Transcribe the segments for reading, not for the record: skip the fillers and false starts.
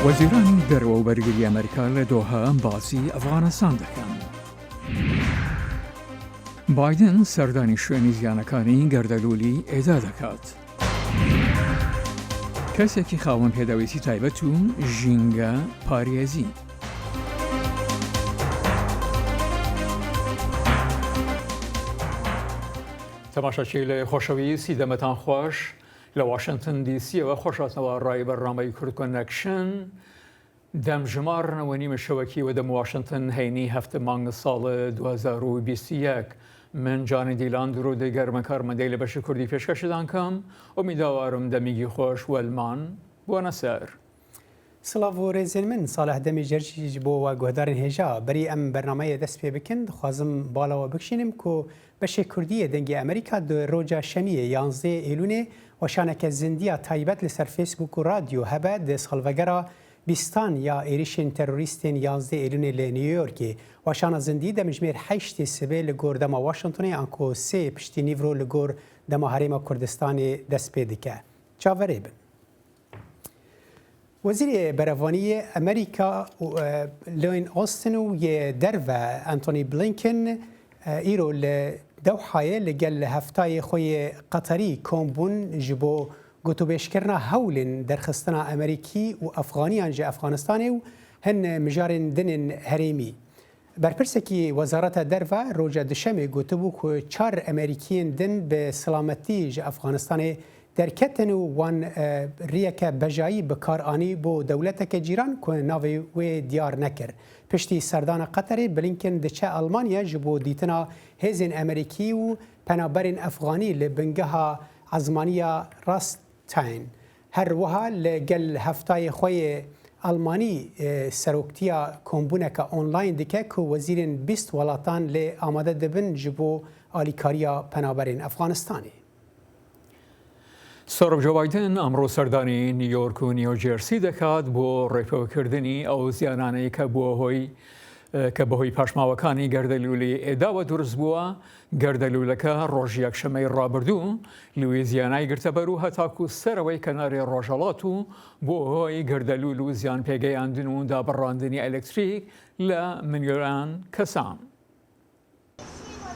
وەزیرانی دەرەوە و بەرگری ئەمریکا لە دۆها باسی ئەفغانستان دەکەن. بایدن سەردانی شوێنی زیانەکانی گەردەلوولی ئێدا دەکات. کەسێکی خاوەن پێداویستی تایبەت و ژینگە پارێزی. تەماشاچی لە خۆشەویستی دەمەتان خۆش لە واشنگتن دیسیەوە خۆشاتنەوە ڕای بەرنامەی کورد کۆنەکشن دەمژمارنەوە نیمە شەوەکی وە دەم واشنگتن هەینی هەفتە مانگە ساڵە 2021 من جانی دیلان درودی گەرمە کارمەندەی لە بەشی کوردی پێشکەشتان کەم ئومیداوارم دەمیگی خۆش وەلمان بۆنە سەر. سڵاو و ڕێزێن من ساڵح دەمی جەرجی بۆ وە گۆدارن هێژا بەری ئەم بەرنامەیە دەست پێ بکەن دخوازم باڵەوە بکشینم کۆ بەشێک کوردیە دەنگی ئەمریکا ڕۆژە شەمیە 11 ئێلونێ وەشانەکە زیندیە تایبەت لەسەر فیسبوک و رادیۆ هەبە دەسخەڵڤەگەرە بیستان یا عێریشên تەرۆریستên 11 ئێلونێ لە نیویۆرکێ وەشانە زیندی دەمژمێر 8 سبێ لە گۆر دەما واشنگتنی ئەنکۆ سێ پشتی نیڤرۆ لە گۆر دەما هەرێمە کوردستانی دەست پێ دکە. چاوەرێ بن. وزیر بەرەڤانیە ئەمریکا لۆین ئۆستن و یە دەرڤە ئەنتۆنی بلینکن ئیرۆ لە دەوحایە لەگەل لە هەفتای خۆی قەتەری کۆمبوون ji بۆ گوتوبێشکردنا هەولên دەرخستنا ئەمریکی و ئەفغانیان ji ئەفغانستانê و هەن mijarên dinên herêmî. Berpirsekî Wezareta Derve roja dişemê gotibû ku 4 Emerîkiyên din bi silametî ji Efxanistanê derketin û wan riyeke bejayî bi kar anî bo dewleteke cîran ku navê wê diyar nekir. Piştî serdana Qeterê Blinken diçe Almanya ji bo dîtina hêzên Emerîkî û penaberên Efxanî li bingeha ezmaniya Rastein. Her wiha li gel heftayê xwe Almanî seroktiya kombûneka online dike ku wezîrên 20 welatan lê amade dibin ji bo alîkariya penaberên Efxanistanê. سۆرۆ جو بایدن ئەمڕۆ سەردانی نیویۆرک و نیوجێرسی دەکات بۆ ڕێپەوەکردنی ئەو زیانانەی کە بەهۆی پاشماوەکانی گەردەلوولی ئێداوە دروست بووە. گەردەلوولەکە ڕۆژ یەکشەمەی ڕابردوو لوێزیانای گرتەبەر و هەتاکو سەرەوەی کەنارێ ڕۆژهەڵات و بۆ هۆی گەردەلوول و زیان پێگەیاندن و دابڕاندنی ئەلکتریک لە ملیۆنان کەسان.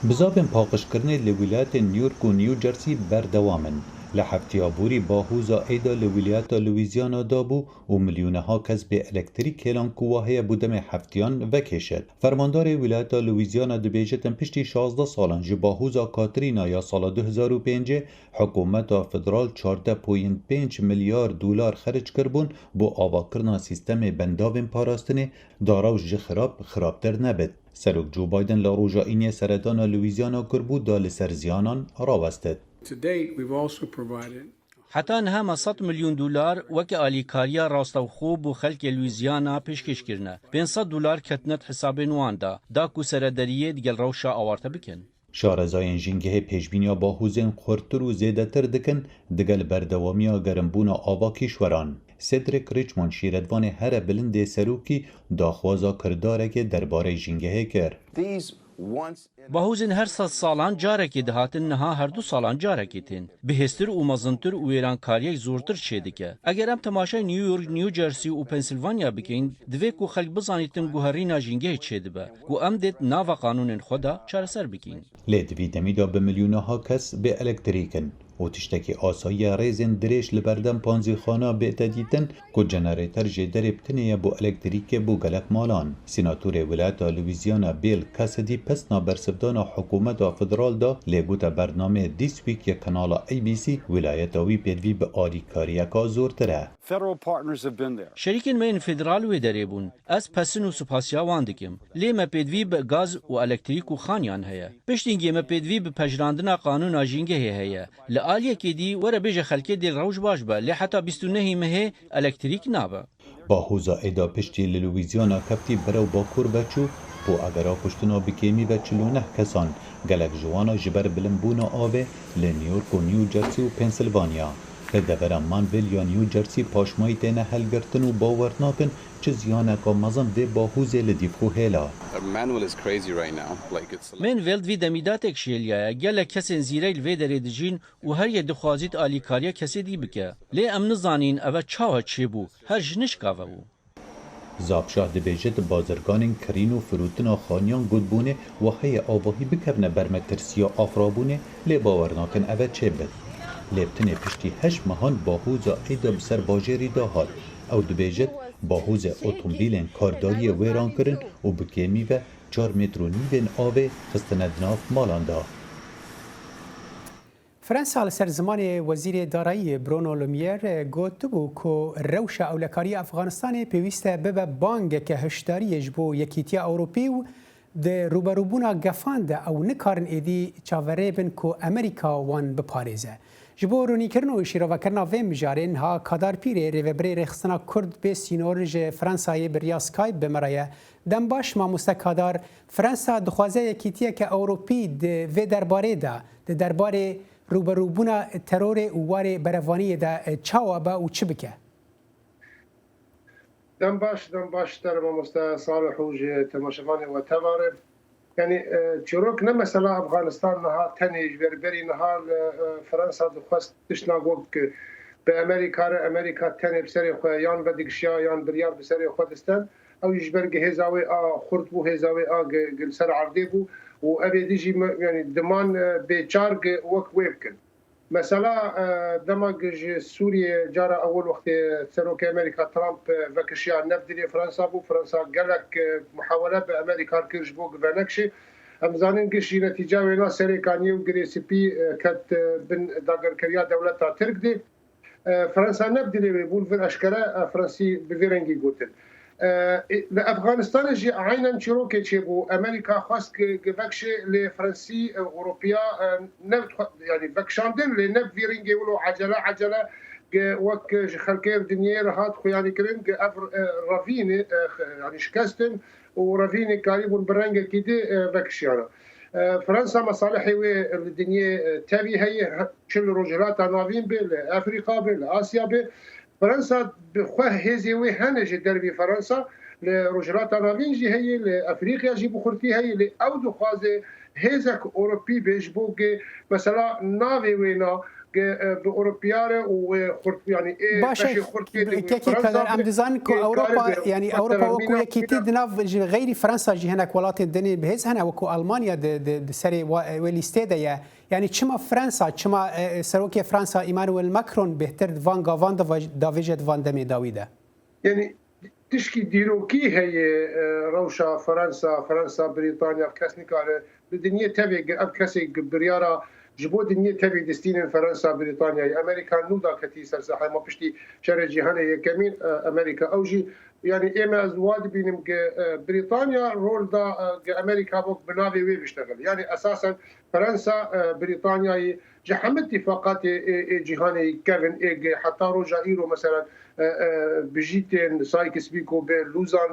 بزابên paqijkirinê li wilayetên New York û New Jersey berdewam in. Li heftiyabûrî bahûza êda li wilayeta Louisiana dabû û milyûneha kes bê elektrîk hêlan ku wa heye bû demê heftiyan vekêşet. Fermandarê wilayeta Louisiana dibêje tin piştî 16 salan ji bahûza Katrîna ya sala 2005 hikûmeta federal 14.5 milyar dolar xerc kirbûn bo avakirina sîstemê bendavên parastinê daraw ji xirabtir nebit. Serok Joe Biden li roja îniyê seredana Louisiana kirbû da li ser ziyanan rawestet. حتا نها 100 ملیون دلار وەکە ئالیکاریە ڕاستەوخۆ بۆ خەلکێ لویزیانە پێشکەشکردنە. 500 دلار کەتنەت حسابên wan da dak û serederiyê digel rewşa awarte bikin. Şarezayên jîngehê pêşbîniya bahûzên xurtir û zêdetir dikin digel berdewamiya gerimbûna ava kîşweran. Cedric Richmond şîretvanê here bilindê serokî daxwaza kirdarekê derbarê jîngehê kir. Bahûzên her 100 salan carekê dihatin niha her 2 salan carekê tên. Bihêstir û mezintir û wêrankariyek zortir çê dike. Eger em temaşayê New York, New Jersey û Pennsylvania bikin, divê ku xelk bizanîtin guherîna jîngehê çê dibe. Ku em dêt nava qanûnên xwe da çareser bikin. Lê divî demî da bi milyûneha kes bê elektrîkin. û tiştekî asayiya rêzên dirêj li berdem panzîxana bête dîtin ku jenerêter jê derê tinêye bo elektrîkê bû gelek malan. Sînatûrê wilayeta Louisiana Bill Cassidy pesna bersivdana hikûmeta federal da lê gote bernameyê This Week ya kanala ABC wilayeta wî pêdivî bi alîkariyeka zortir e. Şerîkên me yên federal wê derê bûn. Ez pesin û spasiya wan dikim. Lê me pêdivî bi gaz û elektrîk û xaniyan heye. Piştîngê me pêdivî bi pejrandina qanûna jîngehê heye. Li aliyekê dî were bêje xelkê dê rewş baş be lê heta 29 mehê elektrîk nabe. Bahûza êda piştî li Louisiana keftî berew bakur veçû û egera kuştina bikêmî ve 49 kesan gelek ji wan ji ber bilimbûna avê li New York û New Jersey û Pennsylvania. Li devera Manville ya New Jersey paşmayî têne helgirtin û bawer nakin çi ziyaneka mezin vê bahûzê li dîvxû hêla. Manville vî demîdatek şêliyaye gelek kesên zîrek li vê derê dijîn û her yê dixwazît alîkariya kesê dî bike. Lê em nizanîn ev çawa çêbû her ji nişka ve bû. زابشاه دبیجت بازرگانین کرین و فروتنا خانیان گودبونه و هی آواهی بکرنه برمترسیا آفرابونه لی باورناکن اوه چه بد. لیبتن پشتی 8 ماهان باهوزا ایدا بسر باجری دا هات. او دبیجت باهوز اتومبیلین کارداری ویران کرن و بکیمی و 4 متر و نیوین آوه خستند ناف مالان دا. فرانسا لسر زمان وزیر دارایی برونو لومیر گوت بو که روش اولکاری افغانستان پیوسته ببه بانگ که هشداری جبو یکیتیا اوروپی و ده روبروبونا گفاند او نکارن ایدی چاوره بن که امریکا وان بپاريزه. جبو رونی کرن و اشیرو کرنا ویم جارین ها کادار پیره ریوبری رخصنا کرد به سینورج فرانسای بریا سکایپ بمرایه دم باش ما مستکادار فرانسا دخوازه یکیتیا که اوروپی ده و درباره ده درباره روبروبونا ترور ووار بروانی دا چاوا با و چه بکه؟ دم باش در مامستا صالح وج تماشفاني وتمارب يعني چروك نه مثلا افغانستان نها تنيج بربري نها فرنسا دخواست تشنا گوك به امريكا تني بسري خو يان بدكشيا يان بريار بسري خودستان او يجبرگ هزاوي خرد بو هزاوي گل سر عرضي بو و ابي ديجي يعني دمان بچارگ وك ويبكن مثلا دماغ سوريا جارة أول وقت سروك أمريكا ترامب فكشيا نبدلي فرنسا بو فرنسا قالك محاولة بأمريكا كرج بوك فنكشي أمزانين قشي نتيجة وينا سري كاني وقريسي بي كت بن داقر كريا دولتا ترك دي فرنسا نبدلي بول في الأشكرة فرنسي بفيرنجي قوتن لأفغانستان جي عينا شروكي تشيبو أمريكا خاص كفكشي لفرنسي أوروبيا يعني فكشاندن لنب فيرينجي ولو عجلة وك خلكير دنيا هات خياني كرين رافيني يعني شكستن ورافيني قريب برنجة كده فكشيانا فرنسا مصالحي والدنيا تابي هي شل رجلات نافين بأفريقيا بآسيا فرنسا بخواه هزي وهنج دربي فرنسا لرجلات نافينجي هي لأفريقيا جي بخورتي هي لأودو خوازي هزك أوروبي بيجبوك مثلا نافي وينا بأوروبياره وخورت يعني باشا كيكي كذا ام ديزاين كو اوروبا يعني اوروبا وكو يكيتي دناف غير فرنسا جي هناك ولات الدنيا بهز هنا وكو المانيا د سري وليستيدا يعني چما فرنسا چما سروكي فرنسا ايمانويل ماكرون بهتر فانغا فان دافيجت فان دمي داويدا يعني تشكي ديروكي هي روشا فرنسا بريطانيا كاسنيكار الدنيا تبي اب كاسي بريارا جبو دنيا تبي دستين فرنسا بريطانيا امريكا نودا كتي سرساحه ما بشتي شر جهان يكمين امريكا اوجي يعني اما زواد بينم بريطانيا رول دا امريكا بوك بنافي وي بيشتغل يعني اساسا فرنسا بريطانيا جحم اتفاقات جهاني كيفن حتى روجايرو مثلا بجيتين سايكس بيكو بلوزان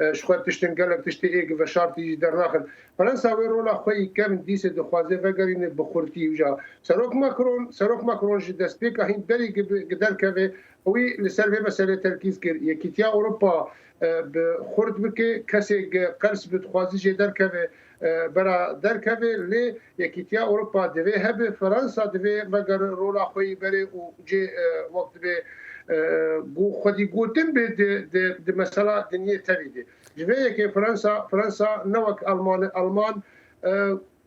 بشخوات تشتن قالك تشتي ايك وشارتي درناخن فرنسا ويرولا خوي كم ديسه دخوازه وگرين بخورتي وجا سروك ماكرون جي دستيكا هين بري قدر كوي وي لسر مساله تركيز كر يكيتيا اوروبا بخورد بكي كسي قرص بتخوازي جي در كوي برا در كوي لي يكيتيا اوروبا دوي هب فرنسا دوي وگر رولا خوي بري وجي وقت به خودی گوتن به د مسئله دنیا تریده جبهه که فرانسا نوک آلمان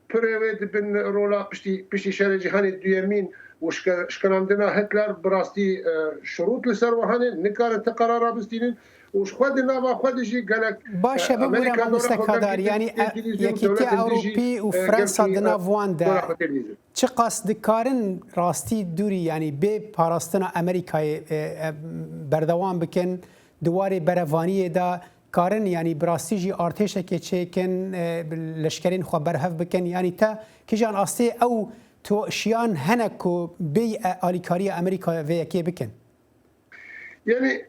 پروید بن رولا پشتی شهر جهانی دویمین و شکناندنا هتلر براستی شروط لسر وهانه نکار تقرار بستینن وش خود نوا خود جي قالك باشه بمورا مستكادار يعني يكيتي اوروبي وفرنسا دنافوان دا چه قصد کارن راستی دوری يعني به پاراستنا امریکای بردوام بکن دواره بروانی دا کارن يعني براستی جي ارتش که چکن لشکرین خو برهف بکن يعني تا کجان استی او تو شیان هنکو بی آلیکاری امریکا و یکی بکن يعني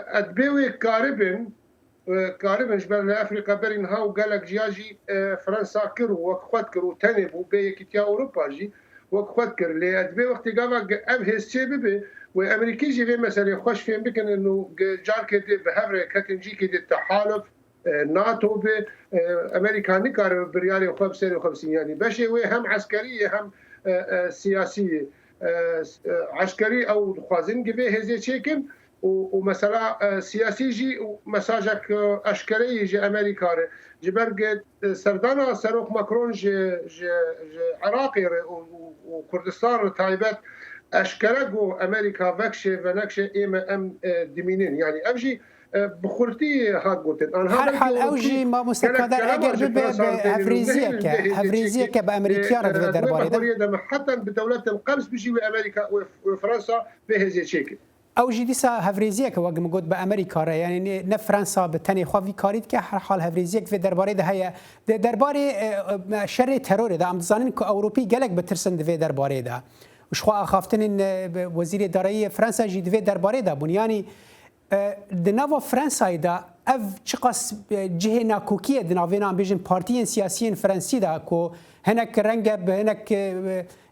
ادبيوي قاربن جبل افريقيا برين هاو قالك جياجي فرنسا كرو وقت كرو تنبو بيكيتيا اوروبا جي وقت كر لي ادبي وقت قاما اب هيستي بي وامريكي جي في مثلا خوش فين بكن انه جارك بهبره كتنجي كده التحالف ناتو ب امريكا نكار بريالي 55 يعني باش هم عسكريه هم سياسيه عسكري او خوازن جبه هزي تشيكن ومثلا سياسي جي مساجك اشكالي جي امريكا جبرق سردانا سروق ماكرون جي عراقي وكردستان تايبات اشكالجو امريكا فكشي فنكشي ام دمينين يعني ابجي بخورتي هاقوتن هر حال اوجي ما مستقدر اگر هفريزيك بامريكا رد درباري حتى بدولات القرص بيجي امريكا وفرنسا بهذه شكل اوجي ديسا هفريزيك وقت موجود بامريكا يعني نه فرنسا بتني خوفي كاريد که هر حال هفريزيك في درباري ده هي درباري شر ترور ده ام زانين کو اوروبي گلك بترسن في درباري ده وشخوا خافتن وزير دارایی فرنسا جي في درباري ده بنياني دناوا فرنسا دا اف چقاس جهه ناکوکیه دناوینا بیژن پارتیین سیاسیین فرنسی دا کو هناك رنگ هناك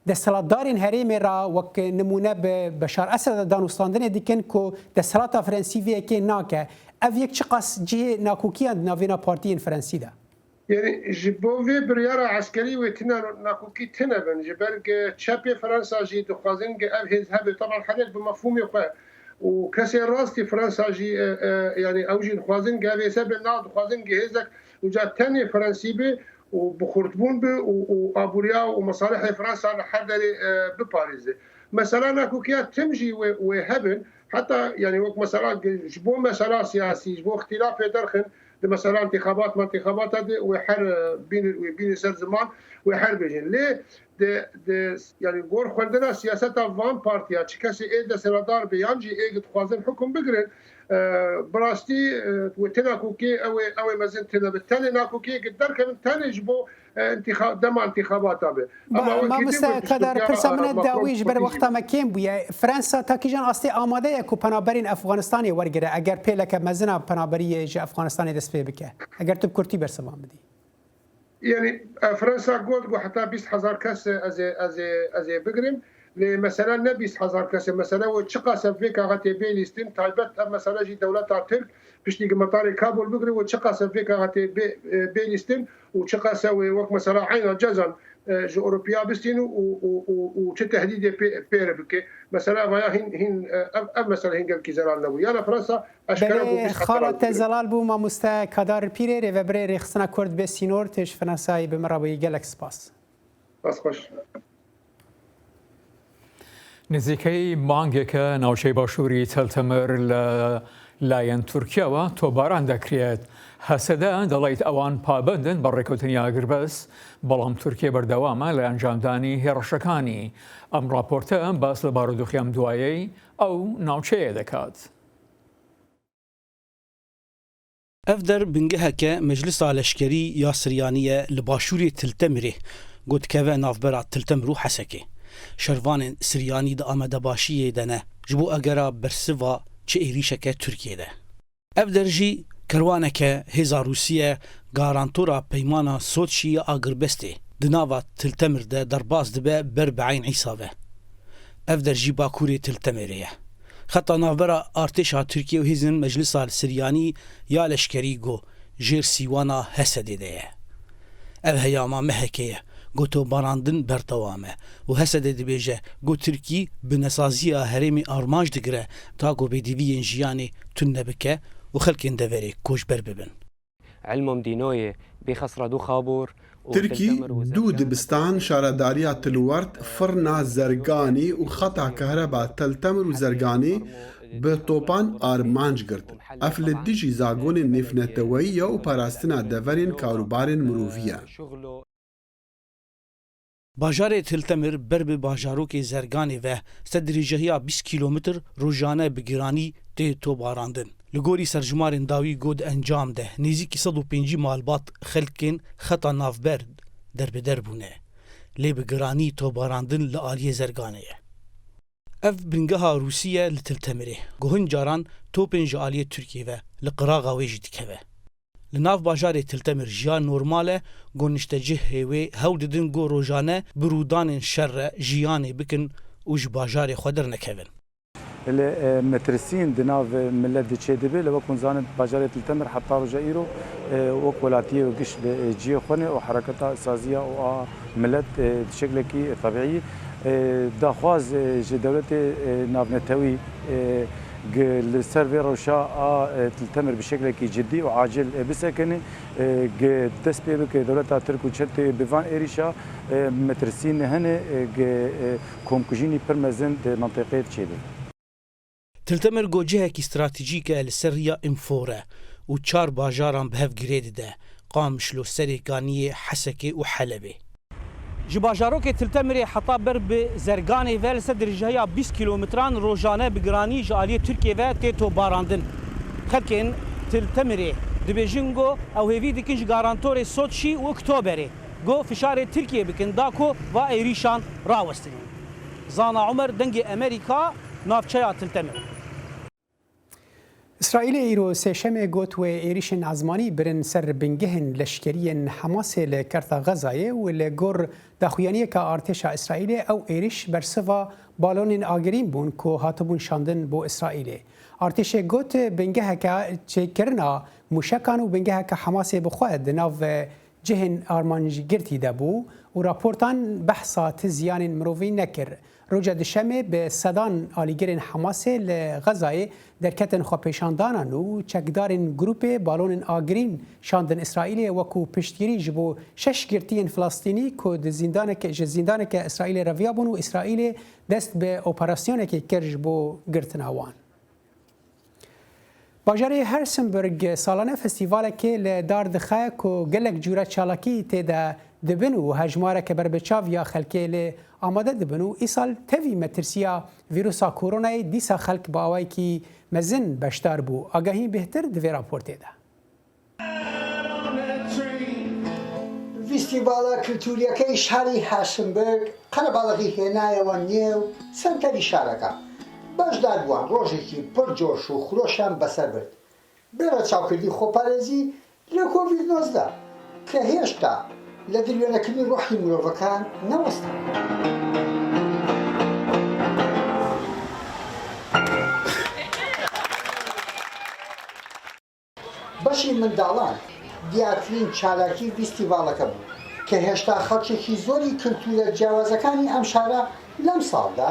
دستلاتدارین هریم را وک نمونه بشار اسد دانوستاندن دیکن کو دستلات فرنسی وی که ناکه اف یک چقاس جهه ناکوکیه دناوینا پارتیین فرنسی دا يعني جبوفي بريارة عسكري وتنا ناكوكي تنا بن جبرق تشابي فرنسا جي دخوازن اف هذا طبعا حدث بمفهوم يقع وكسي راستي فرنسا جي يعني اوجي خوازن قابي سبب ناد خوازن جهزك وجا تاني فرنسي بي وبخورتبون بي وابوريا ومصالح فرنسا لحد بباريس مثلا ناكوكيات تمجي وهبن حتى يعني وقت مثلا جبو مسألة سياسي جبو اختلاف درخن مثلا انتخابات هذه وحر بين سر زمان وحر بيجين ليه يعني غور خوندنا سياسات فان بارتيا تشكاسي ايدا سردار بيانجي ايد خوازن حكم بقرن براستي وتنا كوكي او مازن تنا بالتالي ناكوكي قدر كم تاني جبو انتخاب دم انتخابات ابي ما مستقدر پرسا من داویج بر وقت ما کیم بویا فرانسا تاکیجان اصلی آماده کو پنابرین افغانستانی ورگره اگر پیلک مزنا پنابری ج افغانستانی دست پی بکه اگر تو کرتی برسوام بدی يعني فرنسا قلت حتى 20000 كاس از بقرم مثلا نه 20000 كاس مثلا وتشقاس فيك غاتي بيليستين تايبت مثلا جي دولتها ترك باش تيجي مطار كابول بقري وتشقاس فيك غاتي بيليستين وتشقاس وقت مثلا عين جزن جو اوروبيا بستين وتهديد بيربك مثلا هين مثلا هين قال كيزرال نبو انا فرنسا اشكال خالد زلال بو ما مستقدر بيري و بري رخصنا كرد بسينور تش فرنساي بمرابي جالكس باس بس خوش نزیکەی مانگێکە ناوچەی باشووری تەلتەمر لایەن تورکیاوە تۆباران دەکرێت هەسەدە دەڵێت ئەوان پابندن بە ڕێکەوتنی ئاگربەس بەڵام تورکیا بەردەوامە لە ئەنجامدانی هێرشەکانی ئەم راپۆرتە باس لە بارودۆخی دوایەی ئەو ناوچەیە دەکات. ev der bingeheke Meclisa Leşkerî ya Siryaniyê li başûrê Tiltemirê gotkeve navbera Tiltemer û Hesekê. Şervanên Siryanî di Amedebaşiyê de ne ji bo egera bersiva çi êrişeke Tirkiyeyê de. Ev der jî kerwaneke hêza Rûsîye garantora peymana Soçî ya Agirbestê di nava Tiltemer de derbas dibe ber bi Eyn Îsa ve. Ev der jî Bakurê Tiltemerê ye. Xeta navbera artêşa Tirkiye û hêzên Meclisa Siryanî ya Leşkerî got jêr sîwana Hesedê de ye. Ev heyama mehekê ye. Goto barandin berdewam e û Hesedê dibêje got Tirkî bi nesaziya herêmê armanj digire ta ku bêdîviyên jiyanê tune nebike û xelkên deverê koçber bibin. Elmom dînoyê bêxesra du xabor Tirkî dû dibistan şaredariya Tilwert, firna Zerganî û xeta kehreba Teltemer û Zerganî bi topan armanj girtin. Ev li dijî zagonên nêfneteweyî û parastina deverên karûbarên mirovî ye. Bajarê Tiltemer ber bi bajarokê Zerganê ve sedrîcehiya 20 kîlometr rojane bi giranî tê tobarandin. Li gorî serjimarên dawî got encam de nêzîkî 105 malbat xelkên xeta navber derbeder bûne. Lê bi giranî tobarandin li aliyê Zerganê ye. Ev bingeha Rûsîye li Tiltemerê. Guhin caran topên ji aliyê Tirkiye ve li qiraxa wê jî dikeve. Li nav bajarê Tiltemer jiyan normal e goniştecihê wê hewl didin got rojane bi rûdanên şer re jiyanê bikin û ji bajarê xwe dernekevin. Li metresîn di nav millet diçê dibe li wekun zanin bajarê Tiltemer heta roja îro wek welatiyê û giş li ciyê xwe ne û hereketa saziya û a millet di şeklekî tabîî daxwaz ji dewletê navnetewî لسر في روشا تلتمر بشكل جدي وعاجل بسكني دست بك دولة ترك وشت بفان إيريشا مترسين هنا كومكوجيني برمزن منطقة تشيدي تلتمر جوجهك استراتيجيك لسريا انفورة وتشار باجاران بهف جريد ده قامشلو سريكانية حسكي وحلبي جباجاروك تلتمري حتى برب زرقاني فال سدر جهيا 20 كيلومتران روجانه بجراني جالية تركيا و تيتو باراندن خلكن تلتمري دبيجينغو او هيفي ديكنج غارانتوري سوتشي و اكتوبري جو فشار تركيا بكن داكو و ايريشان راوستن زانا عمر دنجي امريكا نافچايا تلتمر اسرائیل ایرو سشم گوت و ایریشن عزمانی برن سر بنگهن لشکرین حماس لکرتا غزایه و لگور دخویانی که ارتش اسرائیل او ایریش برسوا بالون آگرین بون که هاتبون شاندن بو اسرائیل ارتش گوت بنگه که چکرنا موشکان و بنگه که حماس بخواد ناو جهن آرمانج گرتی دبو و راپورتان بحثات زیان مروی نکر روجا دشمه به صدان آلیگرین حماس لغزای درکتن خو پیشاندانان و چکدارن گروپ بالون آگرین شاندن اسرائیل وکو پشتگیری جبو 6 گرتین فلسطینی که زندان که اسرائیل رویابون و اسرائیل دست به اپراسیون که کرج بو گرتن آوان. باجاری هرسنبرگ سالانه فستیوال که لدار دخه که گلک جورا چالاکی تیده دبن و هجماره که بر بچاو یا خلکه لی آماده دبن و ای سال تاوی مترسیا ویروسا کورونای دیسا خلک با آوائی که مزن بشتار بو آگاهی بهتر دوی راپورته ده. فستیوالا کلتوریەکەی شاری هاشمبرگ قەرەباڵغی هێنایەوە نێو سەنتەری شارەکە. بەشدار بووان ڕۆژێکی پڕ جۆش و خرۆشیان بەسەر برد. بێرە چاوکردی خۆپارێزی لە کۆڤید-19 کە هێشتا لە دروێنەکردنی ڕۆحی مرۆڤەکان نەوەستا. بەشی منداڵان دیارترین چالاکی فستیواڵەکە بوو کە هێشتا خەڵکێکی زۆری کلتورە جیاوازەکانی ئەم شارە لەم ساڵدا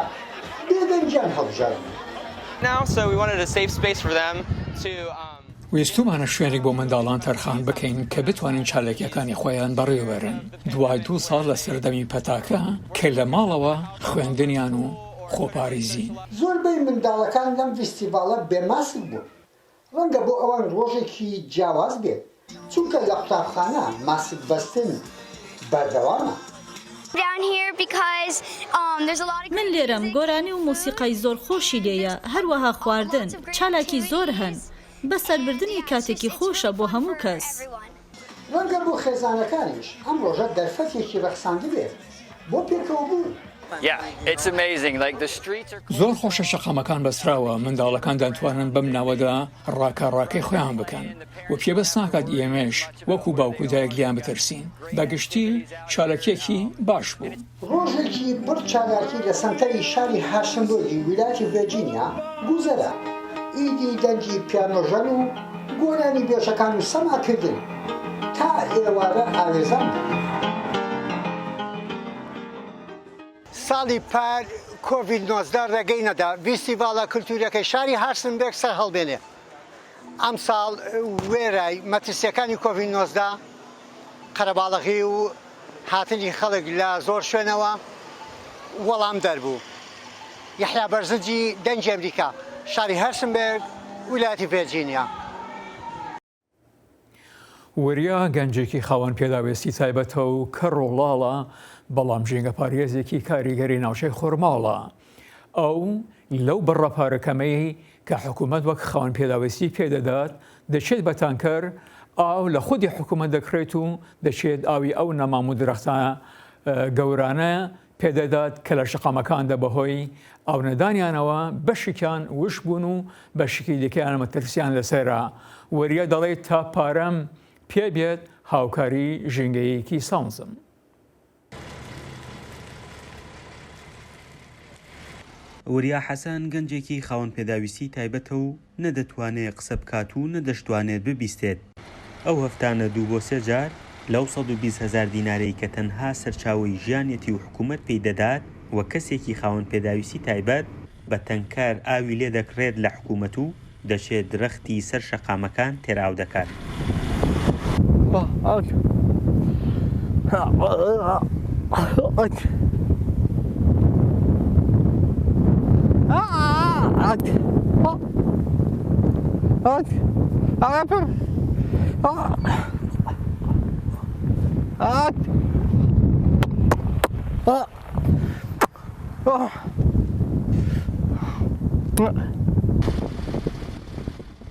بێدەنگیان هەڵبژاردن. ویستومانە شوێنێک بۆ منداڵان تەرخان بکەین کە بتوانین چالێکیەکانی خۆیان بەڕێوەبەرن دوای 2 ساڵ لە سەردەمی پەتاکە کە لە ماڵەوە خوێندنیان و خۆپارێزین. زۆربەی منداڵەکان لەم فستیواڵە بێماسک بوون. ڕەنگە بۆ ئەوان ڕۆژێکی جیاواز بێت چونکە لە قوتابخانە ماسک بەستن بەردەوامە. من لێرەم گۆرانی و موسیقای زۆر خۆشی لێیە هەروەها خواردن چالاکی زۆر هەن بەسەربردنی کاتێکی خۆشە بۆ هەموو کەس. ڕەنگە بۆ خێزانەکانیش ئەم ڕۆژە دەرفەتێکی ڕەخساندە بێت بۆ پێکەوە بوون. زۆر خۆشە شەقامەکان بەسراوە منداڵەکان دەتوانن بەم ناوەدا ڕاکەڕاکەی خۆیان بکەن و پێبەست ناکات ئێمەش وەکو باوکو دایک لیان بترسین بەگشتی چالەکێکی باش بوو. ڕۆژێکی بڕ چالاکی لە سەنتەری شاری هاشمبورگی ویلایەتی ڤێرجینیا گوزەرە ئیدی دەنگی پیانۆژەن و گۆرانی بێژەکان و سەماکردن تا ئێوارە ئاوێزان بوو. ساڵی پار کۆڤید-19 ڕێگەی نەدا فستیواڵە کلتوریەکەی شاری هاشمبرگ سەر هەڵبێنێ. ئەم ساڵ وێرای مەترسیەکانی کۆڤید-19 قەرەباڵغی و هاتنی خەڵک لە زۆر شوێنەوە وەڵام دەربوو. یەحیا بەرزنجی دەنگی ئەمریکا شاری هاشمبرگ ویلایەتی ڤێرجینیا. وەریا گەنجێکی خاوەن پێداوێستی تایبەتە و کە ڕۆڵاڵە بەڵام ژینگە پارێزێکی کاریگەری ناوچەی خۆرماڵە ئەو لەو بڕەپارەکەمەی کە حکوومەت وەک خاوەن پێداوێستی پێدەدات دەچێت بە تانکەر ئاو لە خودی حکوومەت دەکرێت و دەچێت ئاوی ئەو نەمام و درەختانە گەورانە پێدەدات کە لە شقامەکاندا بەهۆی ئاونەدانیانەوە بەشێکیان وش بوون و بەشێکی دیکەیان مەترسیان لەسەرە وەریا دەڵێت تا پارەم پێبێت هاوکاری ژینگەیەکی ساوزم. وریا حەسان گەنجێکی خاوەن پێداویستی تایبەتە و نەدەتوانێت قسە بکات و نەدەشتوانێت ببیستێت. ئەو هەفتانە 2 بۆ 3 جار لەو 120,000 دینارەی کە تەنها سەرچاوی ژیانێتی و حکوومەت پێی دەدات وە کەسێکی خاوەن پێداویستی تایبەت بە تەنکار ئاوی لێ دەکرێت لە حکوومەت و دەچێت درەختی سەر شەقامەکان تێراو دەکات.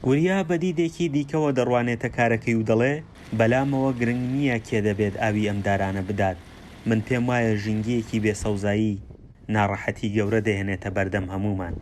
وریا بە دیدێکی دیکەوە دەڕوانێتە کارەکەی و دەڵێ بەلامەوە گرنگ نییە کێ دەبێت ئاوی ئەم دارانە بدات. من پێم وایە ژینگەیەکی بێسەوزایی ناڕەحەتی گەورە دەهێنێتە بەردەم هەمومان.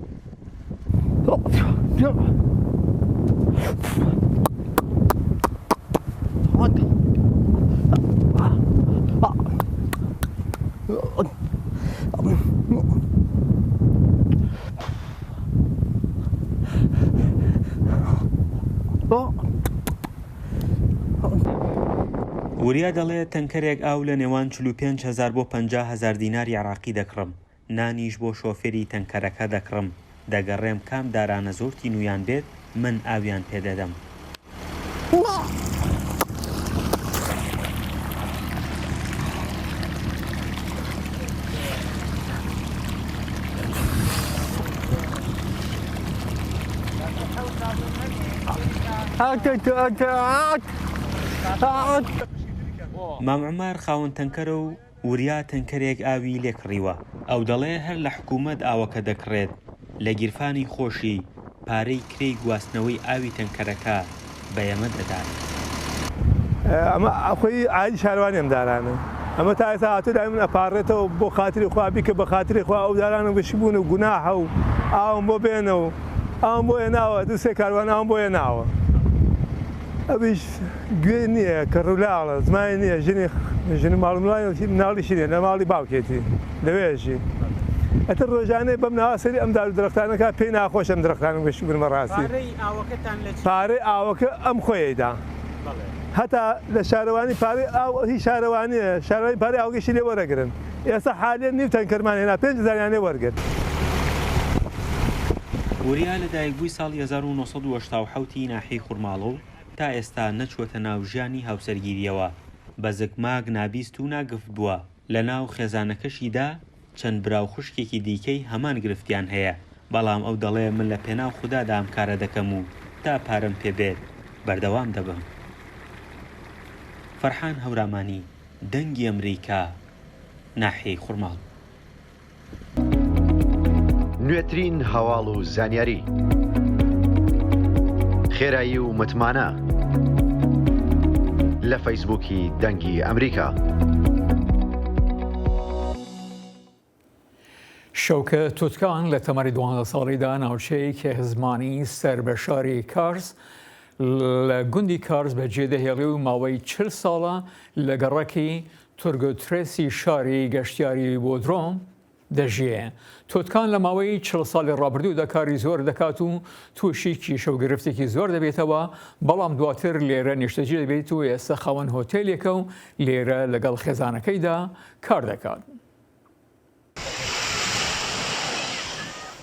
وریا دەڵێت تەنکەرێک ئاو لە نێوان 45,000 بۆ 50,000 دیناری عراقی دەکڕم. نانیش بۆ شۆفێری تەنکەرەکە دەکڕم. دەگەڕێم کام دارانە زۆرتی نویان بێت من ئاویان پێدەدەم. مام عومار خاوەن تەنکەرە و وریا تەنکەرێک ئاوی لێکڕیوە. ئەو دەڵێ هەر لە حکوومەت ئاوەکە دەکڕێت لە گیرفانی خۆشی پارەی کرێی گواستنەوەی ئاوی تەنکەرەکە بە ئێمە دەدات. ئەمە خۆی عادی شاروانی ئەم دارانە. ئەمە تا ئێستا هاتوودا من ئەپارڕێتەوە بۆ خاتری خوا بیکە بە خاتری خوا ئەو دارانە بەشی بوون و گوناحە و ئاوم بۆ بێنەوە ئەوم بۆ هێناوە دووسێ کاروان ئەوم بۆ هێناوە. ئەویش گوێ نییە کە ڕوولاڵە زمانی نییە ژنی ماڵمڵای مناڵیشی نیە لە ماڵی باوکێتی لەوێژی ئەتر ڕۆژانەی بەم ناواسەری ئەم دار و درەختانەکە پێی ناخۆش ئەم درەختانم بەشی بنمە ڕاستی. پارەی ئاوەکە ئەم خۆیدا هەتا لە شارەوانی پارەی ئاو هی شارەوانیە شارەوانی پارەی ئاوگەشی لێ وەرەگرن. ئێستا حالێن نیو تەنکەرمان هێنا 5,000 لێ وەرگرت. وریا لەدایکبووی ساڵی 1970 ناحیەی خوڕماڵۆ تا ئێستا نەچوەتە ناو ژیانی هاوسەرگیریەوە. بە زگماگ نابیست و ناگفت بووە. لە ناو خێزانەکەشیدا چەند براو خوشکێکی دیکەی هەمان گرفتیان هەیە. بەڵام ئەو دەڵێ من لە پێناو خوددادا ئەم کارە دەکەم و تا پارەم پێبێت بەردەوام دەبم. فەرحان هەورامانی دەنگی ئەمریکا ناحیەی خوڕماڵ. نوێترین هەواڵ و زانیاری خێرایی و متمانە لە فەیسبووکی دەنگی ئەمریکا. شەوکە تووتکان لە تەمەری 12 ساڵیدا ناوچەیەکی زمانی سەر بە شاری کارز لە گوندی کارز بەجێ دەهێڵی و ماوەی 40 ساڵە لە گەڕەکی تورگۆترێسی شاری گەشتیاری بۆدرۆم دەژیە. تۆتکان لە ماوەی 40 ساڵی ڕابردوودا کاری زۆر دەکات و تووشی کیشە و گرفتێکی زۆر دەبێتەوە، بەڵام دواتر لێرە نیشتەجی دەبێت و ئێستا خاوەن هۆتێلێکە و لێرە لەگەڵ خێزانەکەیدا کار دەکات.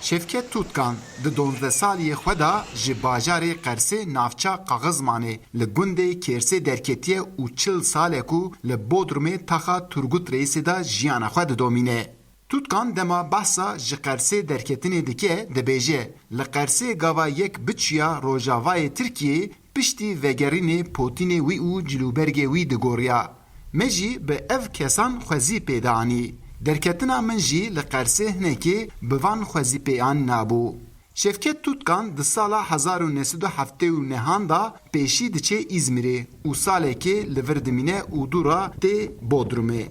شێفکێت تووتکان di 12 saliyê xwe da ji bajarê Qersê navça Qaxizmanê li gundê Kêrsê derketiye û 40 salê ku li Bodrumê taxa Turgut Reîsê da jiyana xwe didomîne. Tutkan dema behsa ji Qersê derketinê dike dibêje li Qersê gava yek biçûya Rojavayê Tirkiyeyê piştî vegerînê Potînê wî û cilûbergê wî digoriya. Me jî bi ev kesan xwezî pêda anî. Derketina min jî li Qersê hinekê bi van xwezîpêyan nabû. Şevket Tutkan di sala 1979 da pêşî diçe İzmirê û salekê li vir dimîne û dûra tê Bodrumê.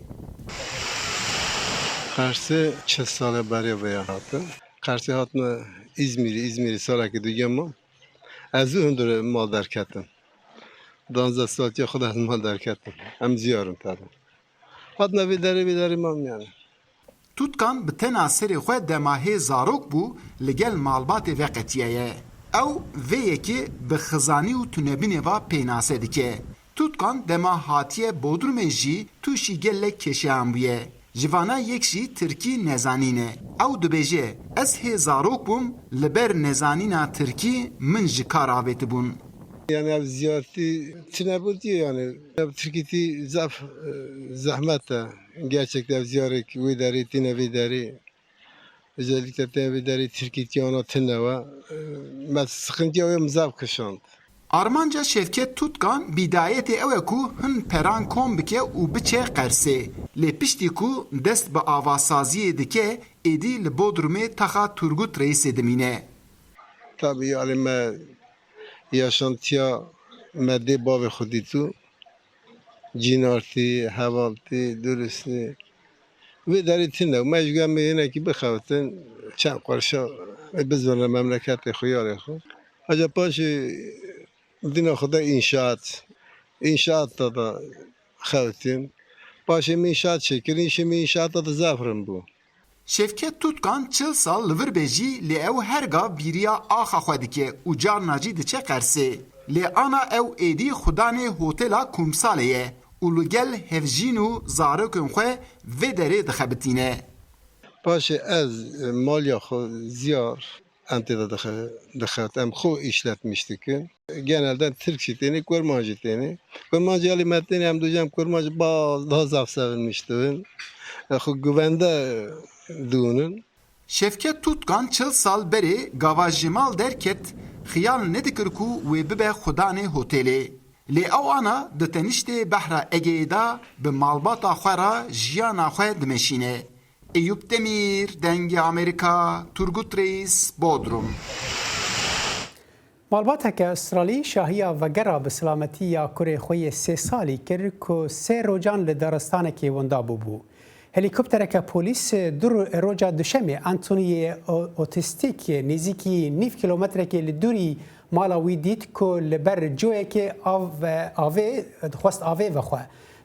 Qersê 40 sale berê veya hatin. Qersê hatine İzmirî salekê dugema. Ez û hundirê mal derketin. 12 saltiya xwe de mal derketin. Em ziyarin tane. Hatine vê derê mam yani. Tutkan bi tena serê xwe demahê zarok bû li gel malbatê veqetiyeye. Ew vê yekê bi xizanî û tunebînê va pênase dike. Tutkan dema hatiye Bodrumê jî tûşî gelek keşeyan bûye. Jivana yek jî Tirkî nezanîne. Ew dibêje ez hê zarok bûm li ber nezanîna Tirkî min ji kar avêtibûn. Yani ev ziyareti tine bu diyor yani. Ev Türkiye'yi zahmet de. Gerçekten ev ziyaret ve deri tine ve deri. Özellikle tine ve deri Türkiye'yi ona tine var. Ben sıkıntı o mzav kışand. Armanca Şevket Tutkan bidayetê ew e ku hin peran kom bike û biçe Qersê. Lê piştî ku dest bi avasaziyê dike, êdî li Bodrumê taxa Turgut Reisê dimîne. Tabii yani me yaşantıya medde bavê xwedî tu. Cinartî, hevaltî, dürüstî. Vê derê tune me ji me hinekî bixewitin çend qurşa bizîne memleketê xwe yarê xwe. Heca paşê dîna xwe de înşaat da xewitin. Paşê min înşaat çêkirin, îşê min înşaata da zafrin bû. Şevket Tutkan 40 sal li vir bêjî lê ew her gav bîriya axa xwe dike û carna jî diçe Qersê. Lê ana ew êdî xudanê hotela Kumsalê ye û li gel hevjîn û zarokên xwe vê derê dixebitîne. Paşê ez malya xwe ziyar entê de dixebit em xwe işletmişdikin. Genelde Türk jî tenê, Kurman jî tenê. Kurmancı alî me tenê em dû jem kurmancı baz daha zav sevinmişdin. Xwe güvende dûnin. Şevket Tutkan 40 sal berê gava Jimal derket xiyal nedikir ku wê bibe xudanê hotelê. Lê ew ana di teniştê behra Egeyê da bi malbata xwe ra jiyana xwe dimeşîne. Eyüp Demir, Dengê Amerîka, Turgut Reis, Bodrum. Malbateke Astralî şahiya vegera bi silametiya kurê xwe yê 3 salî kir ku 3 rojan li daristanekê wenda bûbû. Helîkoptereke polîs roja duşemê Antoniyê otîstîk nêzîkî 9 kilometrekê li dûrî mala wî dît ku li ber coyekê avê dixwest avê vexwe.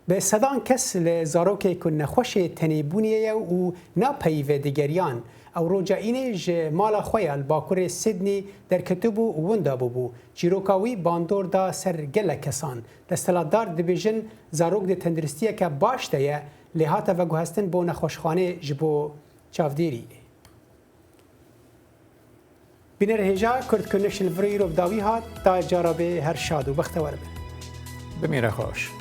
Bi sedan kes li zarokê ku nexweşê tenêbûniyê ye û napeyivê digeriyan. Ew roja înê ji mala xwe ya li bakurê Sydney derketibû û winda bûbû. Çîroka wî bandor da ser gelek kesan. Destelatdar dibêjin zarok de tenduristiyeke baş de ye lê hate veguhestin bo nexweşxanê ji bo çavdêrî. Bînerhêja Kurd Connection vir îro bi dawî hat ta cara bê her şad û bextewar be. Bimîre xweş.